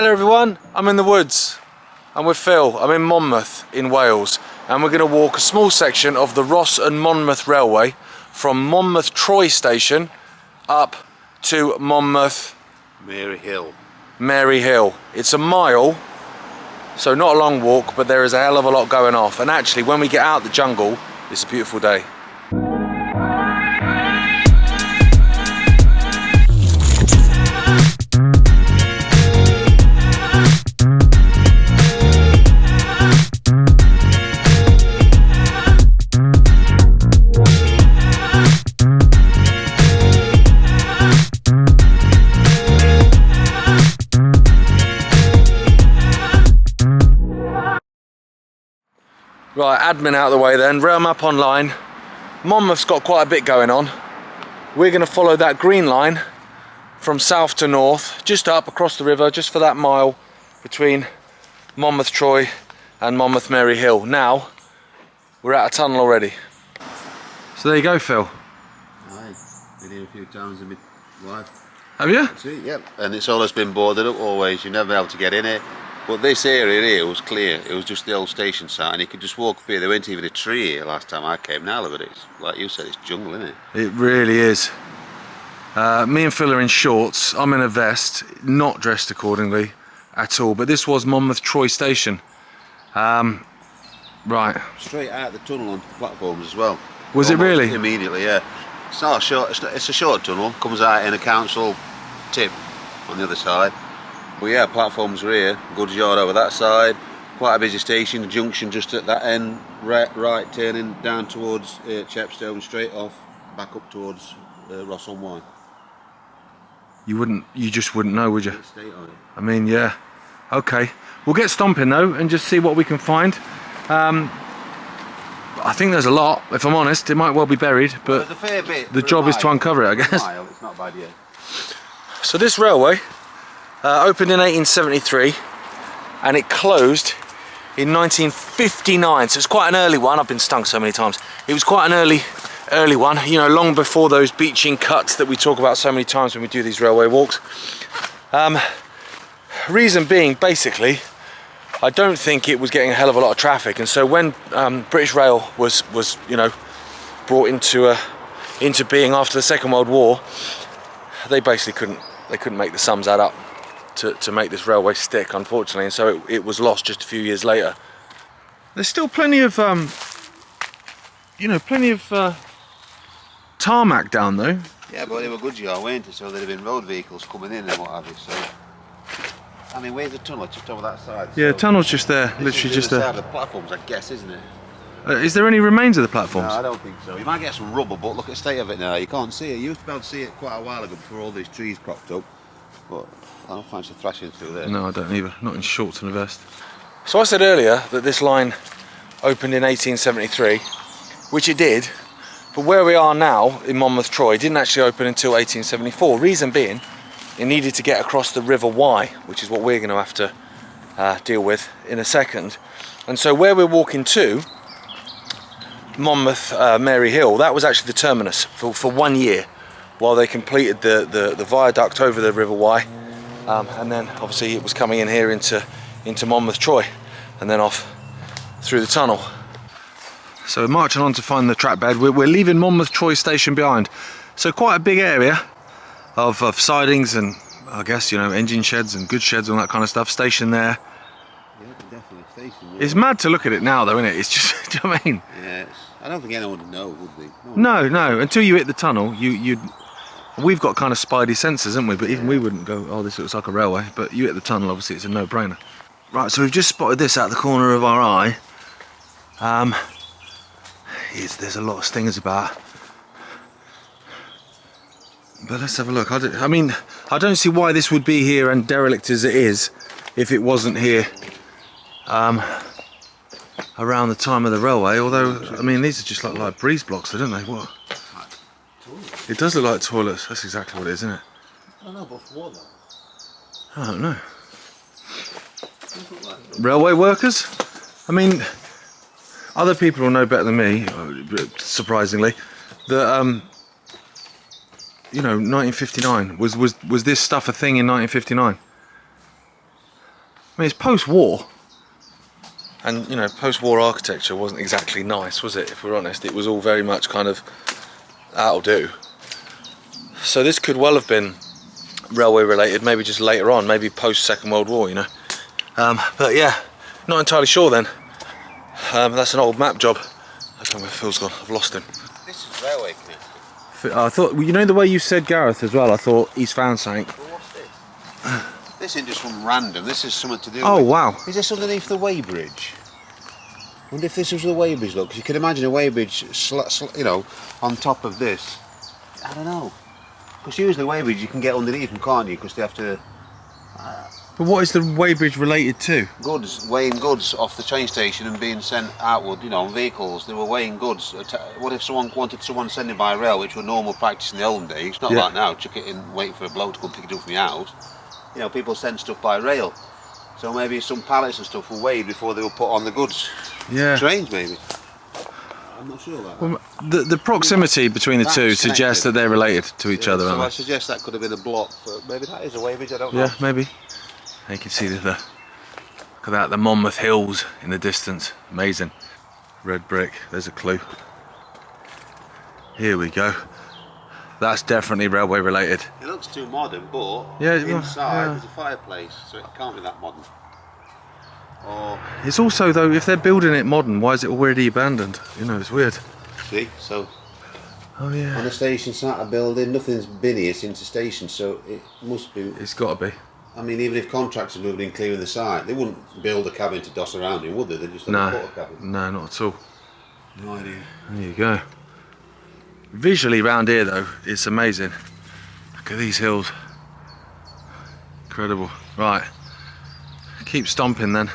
Hello everyone, I'm in the woods. I'm with Phil. I'm in Monmouth in Wales, and we're going to walk a small section of the Ross and Monmouth Railway from Monmouth Troy station up to Monmouth Mayhill. It's a mile, so not a long walk, but there is a hell of a lot going off. And actually, when we get out the jungle, it's a beautiful day. Right, admin out of the way then, rail map online. Monmouth's got quite a bit going on. We're going to follow that green line from south to north, just up across the river, just for that mile between Monmouth Troy and Monmouth Mayhill. Now, we're at a tunnel already. So there you go, Phil. Aye, been here a few times in my life. Have you? That's it, yep. And it's always been boarded up always, you're never able to get in it. But this area here was clear, it was just the old station site and you could just walk up here. There weren't even a tree here last time I came. Now look at it, it's, like you said, it's jungle, isn't it? It really is. Me and Phil are in shorts, I'm in a vest, not dressed accordingly at all, but this was Monmouth Troy station. Right. Straight out the tunnel onto the platforms as well. Was it really? Immediately, yeah. It's not a short, it's a short tunnel, comes out in a council tip on the other side. But yeah, platforms were here, goods yard over that side, quite a busy station, the junction just at that end, right turning down towards Chepstow and straight off, back up towards Ross and Monmouth. You just wouldn't know, would you? I mean, yeah. Okay, we'll get stomping though and just see what we can find. I think there's a lot, if I'm honest. It might well be buried, but a fair bit the job is to uncover it, I guess. It's not bad yet. So this railway opened in 1873 and it closed in 1959, so it's quite an early one. I've been stung so many times. It was quite an early one, you know, long before those beaching cuts that we talk about so many times when we do these railway walks. Reason being, basically, I don't think it was getting a hell of a lot of traffic, and so when British Rail was you know, brought into being after the Second World War, they basically couldn't make the sums add up to make this railway stick, unfortunately, and so it was lost just a few years later. There's still plenty of you know, tarmac down though. Yeah, but they were good yard, weren't they? So there'd have been road vehicles coming in and what have you. So I mean, where's the tunnel? Just over that side. Yeah, so tunnel's just there, literally just there. Side of the platforms, I guess, isn't it? Is there any remains of the platforms? No, I don't think so. You might get some rubble, but look at the state of it now. You can't see it. You used to be able to see it quite a while ago before all these trees cropped up. But I don't fancy thrashing through there. No, I don't either. Not in shorts and a vest. So I said earlier that this line opened in 1873, which it did. But where we are now in Monmouth Troy, it didn't actually open until 1874. Reason being, it needed to get across the River Wye, which is what we're going to have to deal with in a second. And so where we're walking to, Monmouth Mayhill, that was actually the terminus for 1 year while they completed the viaduct over the River Wye, and then obviously it was coming in here into Monmouth Troy and then off through the tunnel. So we're marching on to find the track bed. We're leaving Monmouth Troy station behind, so quite a big area of sidings and I guess, you know, engine sheds and goods sheds and all that kind of stuff. Station there. Yeah, definitely a station. Yeah. It's mad to look at it now though, isn't it? It's just, do you know what I mean? Yeah, I don't think anyone would know, would they? No, until you hit the tunnel, we've got kind of spidey senses, haven't we? But even we wouldn't go, oh, this looks like a railway. But you hit the tunnel, obviously it's a no-brainer. Right, so we've just spotted this out the corner of our eye. There's a lot of stingers about. But let's have a look. I mean, I don't see why this would be here and derelict as it is if it wasn't here around the time of the railway. Although, I mean, these are just like breeze blocks, don't they? What? It does look like toilets. That's exactly what it is, isn't it? I don't know, but for what though? I don't know. Railway workers? I mean, other people will know better than me, surprisingly, that you know, 1959 was this stuff a thing in 1959? I mean, it's post-war. And, you know, post-war architecture wasn't exactly nice, was it? If we're honest, it was all very much kind of, that'll do. So this could well have been railway related, maybe just later on, maybe post-Second World War, you know. But yeah, not entirely sure then. That's an old map job. I don't know where Phil's gone, I've lost him. This is railway connected. I thought, you know the way you said Gareth as well, I thought he's found something. Well, what's this? This isn't just from random, this is something to do with... Oh, wow. Is this underneath the weighbridge? I wonder if this was the weighbridge, look, because you can imagine a weighbridge, you know, on top of this. I don't know. Because usually weighbridge you can get underneath them, can't you? Because they have to... But what is the weighbridge related to? Goods, weighing goods off the train station and being sent outward, you know, on vehicles. They were weighing goods. What if someone wanted someone sending by rail, which were normal practice in the olden days? Not like now, chuck it in, wait for a bloke to come pick it up from your house. You know, people send stuff by rail. So maybe some pallets and stuff were weighed before they were put on the goods. Yeah. Trains, maybe. I'm not sure about that. Well, the proximity between the two suggests that they're related to each other, so aren't I they? suggest that could have been a block. Maybe that is a weighbridge, I don't know. Yeah, maybe. You can see look at that, the Monmouth Hills in the distance. Amazing. Red brick, there's a clue. Here we go. That's definitely railway related. It looks too modern, but yeah, inside there's a fireplace, so it can't be that modern. Or it's also, though, if they're building it modern, why is it already abandoned? You know, it's weird. See, so oh yeah, on the station side of building, nothing's been here since the station, so it must be. It's got to be. I mean, even if contractors moved in clearing the site, they wouldn't build a cabin to doss around in, would they? They just have a cabin. No, not at all. No idea. There you go. Visually round here though, it's amazing. Look at these hills. Incredible. Right. Keep stomping then.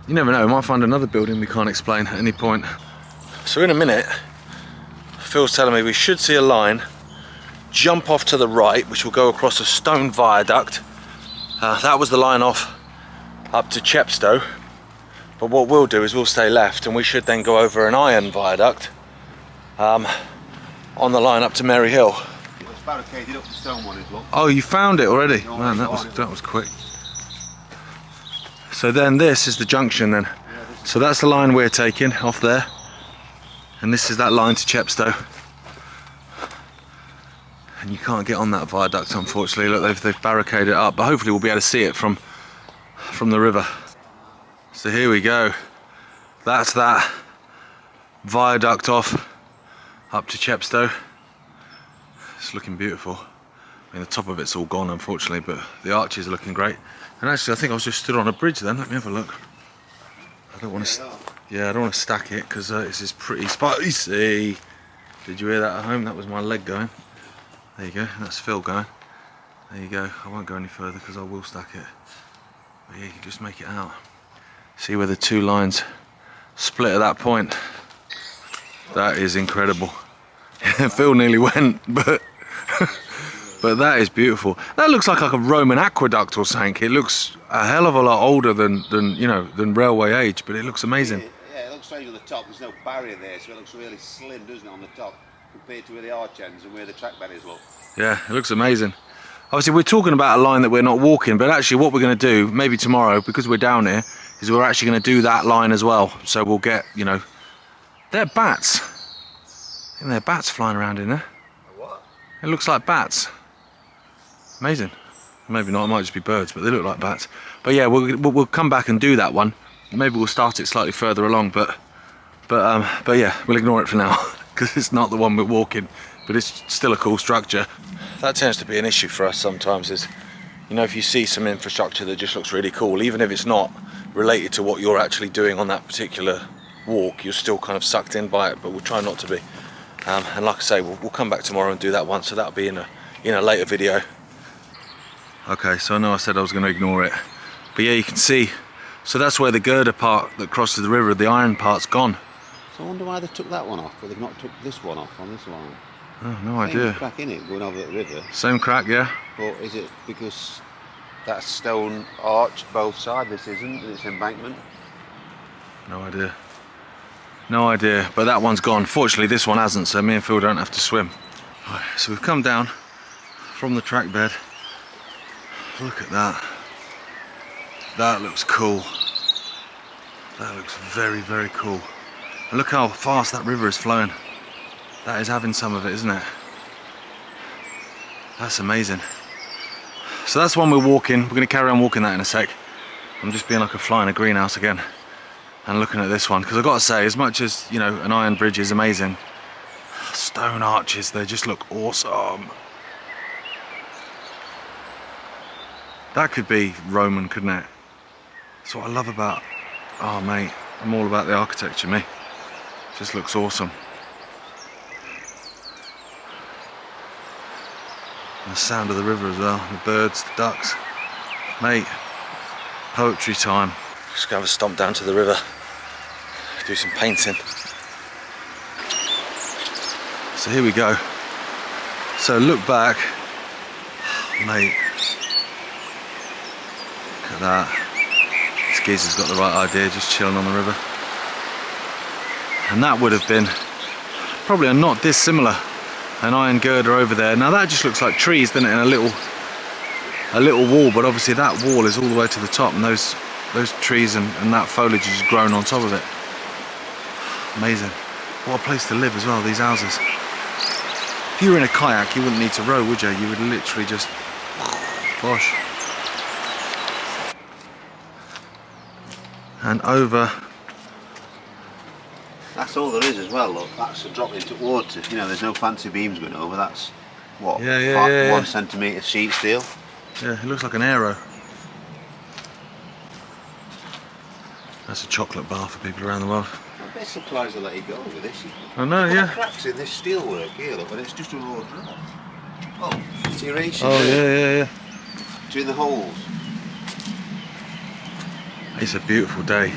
You never know, we might find another building we can't explain at any point. So in a minute, Phil's telling me we should see a line jump off to the right, which will go across a stone viaduct. That was the line off up to Chepstow. But what we'll do is we'll stay left and we should then go over an iron viaduct on the line up to Mary Hill. It's barricaded up the stone one, look. Oh, you found it already? Man, that was quick. So then this is the junction then. So that's the line we're taking off there. And this is that line to Chepstow. And you can't get on that viaduct, unfortunately. Look, they've barricaded it up, but hopefully we'll be able to see it from the river. So here we go. That's that viaduct off up to Chepstow. It's looking beautiful. I mean, the top of it's all gone, unfortunately, but the arches are looking great. And actually, I think I was just stood on a bridge then. Let me have a look. I don't want to. Yeah, I don't want to stack it because this is pretty spicy. Did you hear that at home? That was my leg going. There you go, that's Phil going. There you go, I won't go any further because I will stack it. But yeah, you can just make it out. See where the two lines split at that point. That is incredible. Phil nearly went, but that is beautiful. That looks like a Roman aqueduct or something. It looks a hell of a lot older than railway age, but it looks amazing. Yeah, it looks strange on the top. There's no barrier there, so it looks really slim, doesn't it, on the top, compared to where the arch ends and where the track barriers look. Yeah, it looks amazing. Obviously, we're talking about a line that we're not walking, but actually what we're going to do, maybe tomorrow, because we're down here, is we're actually going to do that line as well. So we'll get, you know, they're bats. I think there are bats flying around in there. What? It looks like bats. Amazing. Maybe not, it might just be birds, but they look like bats. But yeah, we'll come back and do that one. Maybe we'll start it slightly further along, but yeah, we'll ignore it for now because it's not the one we're walking, but it's still a cool structure. That tends to be an issue for us sometimes, is, you know, if you see some infrastructure that just looks really cool, even if it's not related to what you're actually doing on that particular walk, you're still kind of sucked in by it, but we'll try not to be. And like I say, we'll come back tomorrow and do that one, so that'll be in a later video. Okay, so I know I said I was going to ignore it, but yeah, you can see, so that's where the girder part that crosses the river, the iron part's gone. So I wonder why they took that one off, but they've not took this one off on this line. Oh, no idea. Same crack in it, going over the river. Same crack, yeah. But is it because that stone arch both sides, this isn't, and it's embankment? No idea. No idea, but that one's gone. Fortunately, this one hasn't, so me and Phil don't have to swim. Right, so we've come down from the track bed. Look at that. That looks cool. That looks very, very cool. And look how fast that river is flowing. That is having some of it, isn't it? That's amazing. So that's one we're walking. We're going to carry on walking that in a sec. I'm just being like a fly in a greenhouse again and looking at this one, because I've got to say, as much as, you know, an iron bridge is amazing, stone arches, they just look awesome. That could be Roman, couldn't it? That's what I love about, oh mate, I'm all about the architecture, me. Just looks awesome. And the sound of the river as well, the birds, the ducks. Mate, poetry time. Just gonna have a stomp down to the river, do some painting. So here we go. So look back, mate. Look at that. This geezer's got the right idea, just chilling on the river. And that would have been probably a not dissimilar, an iron girder over there. Now that just looks like trees, doesn't it, and a little wall, but obviously that wall is all the way to the top, and those trees and that foliage is grown on top of it. Amazing. What a place to live as well, these houses. If you were in a kayak, you wouldn't need to row, would you? You would literally just bosh. And over. That's all there is as well, look. That's a drop into water. You know, there's no fancy beams going over. That's what? Yeah. 1 centimetre sheet steel. Yeah, it looks like an arrow. That's a chocolate bar for people around the world. I'm a bit surprised they let you go with this. I know, yeah. Cracks in this steelwork here, look, and it's just a raw drop. Oh, serration. Oh, yeah. Between the holes. It's a beautiful day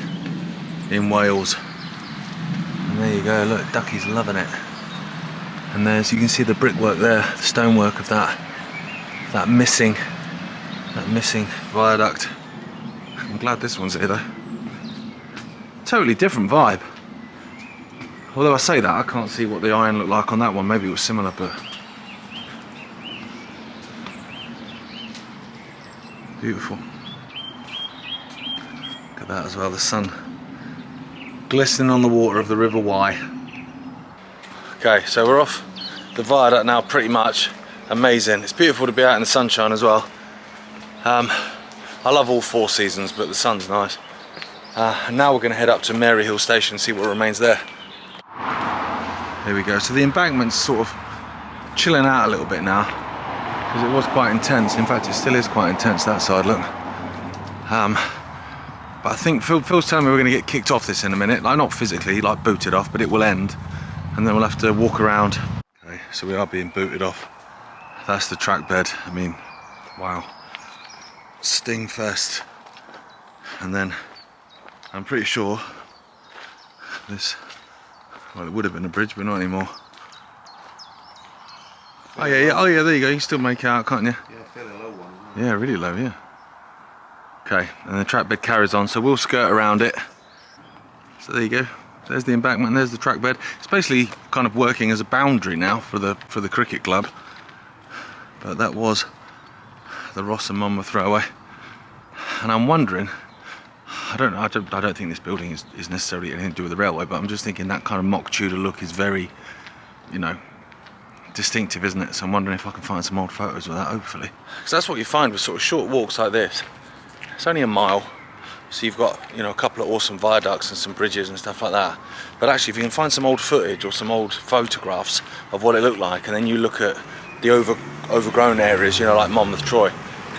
in Wales. And there you go, look, Ducky's loving it. And there's, you can see the brickwork there, the stonework of that missing viaduct. I'm glad this one's here though. Totally different vibe. Although I say that, I can't see what the iron looked like on that one. Maybe it was similar, but beautiful. Look at that as well, the sun glistening on the water of the River Wye. Okay, so we're off the viaduct now, pretty much. Amazing. It's beautiful to be out in the sunshine as well. I love all 4 seasons, but the sun's nice. And now we're going to head up to Maryhill Station and see what remains there. Here we go. So the embankment's sort of chilling out a little bit now, because it was quite intense. In fact, it still is quite intense, that side, look. But I think Phil's telling me we're going to get kicked off this in a minute. Like, not physically, like booted off, but it will end. And then we'll have to walk around. Okay, so we are being booted off. That's the track bed. I mean, wow. Sting fest. And then I'm pretty sure this, well, it would have been a bridge, but not anymore. Oh yeah, there you go. You can still make it out, can't you? Yeah, fairly low one. Yeah, really low, yeah. Okay, and the track bed carries on, so we'll skirt around it. So there you go. There's the embankment, there's the track bed. It's basically kind of working as a boundary now for the cricket club. But that was the Ross and Monmouth Railway. And I'm wondering, I don't think this building is necessarily anything to do with the railway, but I'm just thinking that kind of mock Tudor look is very, you know, distinctive, isn't it? So I'm wondering if I can find some old photos of that, hopefully. Because that's what you find with sort of short walks like this. It's only a mile, so you've got, you know, a couple of awesome viaducts and some bridges and stuff like that. But actually, if you can find some old footage or some old photographs of what it looked like, and then you look at the overgrown areas, you know, like Monmouth Troy,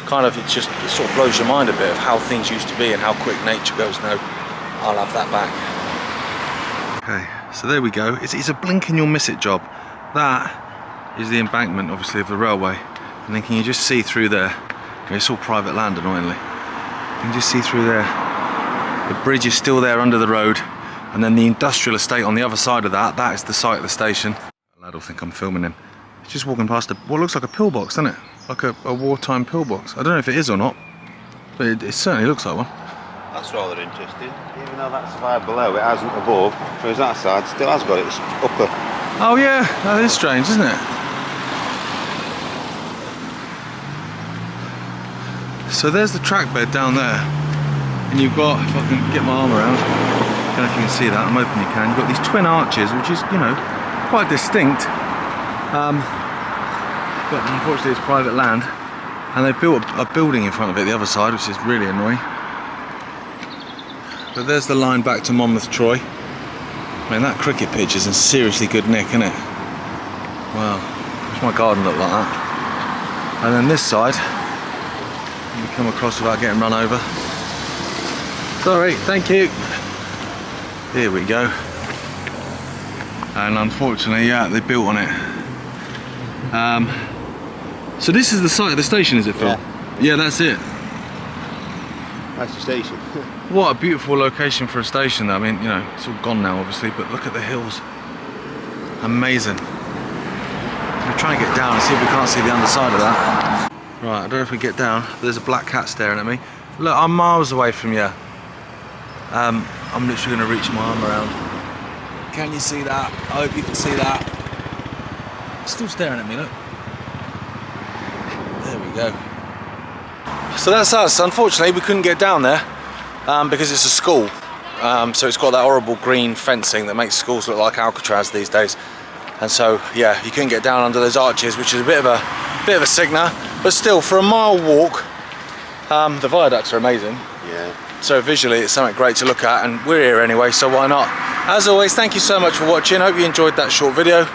kind of, it sort of blows your mind a bit of how things used to be and how quick nature goes. No, I'll have that back. Okay, so there we go. It's a blink and you'll miss it job. That is the embankment, obviously, of the railway. And then can you just see through there? It's all private land, annoyingly. You can just see through there. The bridge is still there under the road, and then the industrial estate on the other side of that is the site of the station. The lad will think I'm filming him. He's just walking past what looks like a pillbox, doesn't it? Like a wartime pillbox. I don't know if it is or not, but it certainly looks like one. That's rather interesting. Even though that's survived below, it hasn't above, whereas that side still has got its upper. Oh yeah, that is strange, isn't it? So there's the track bed down there. And you've got, if I can get my arm around, I don't know if you can see that, I'm hoping you can. You've got these twin arches, which is, you know, quite distinct. But unfortunately it's private land. And they've built a building in front of it the other side, which is really annoying. But there's the line back to Monmouth Troy. I mean, that cricket pitch is in seriously good nick, isn't it? Wow, what's my garden look like that? And then this side, we come across without getting run over. Sorry, thank you. Here we go. And unfortunately, yeah, they built on it. So this is the site of the station, is it, Phil? Yeah, that's it. That's the station. What a beautiful location for a station though. I mean, you know, it's all gone now obviously, but look at the hills. Amazing. We'll try and get down and see if we can't see the underside of that. Right, I don't know if we get down. There's a black cat staring at me. Look, I'm miles away from you. I'm literally going to reach my arm around. Can you see that? I hope you can see that. It's still staring at me, look. There we go. So that's us. Unfortunately, we couldn't get down there because it's a school. So it's got that horrible green fencing that makes schools look like Alcatraz these days. And so, yeah, you couldn't get down under those arches, which is a bit of a sickener. But still, for a mile walk, the viaducts are amazing. Yeah. So visually, it's something great to look at, and we're here anyway, so why not? As always, thank you so much for watching. Hope you enjoyed that short video.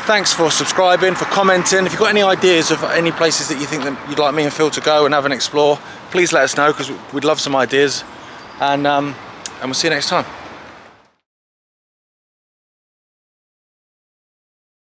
Thanks for subscribing, for commenting. If you've got any ideas of any places that you think that you'd like me and Phil to go and have an explore, please let us know, because we'd love some ideas. And we'll see you next time.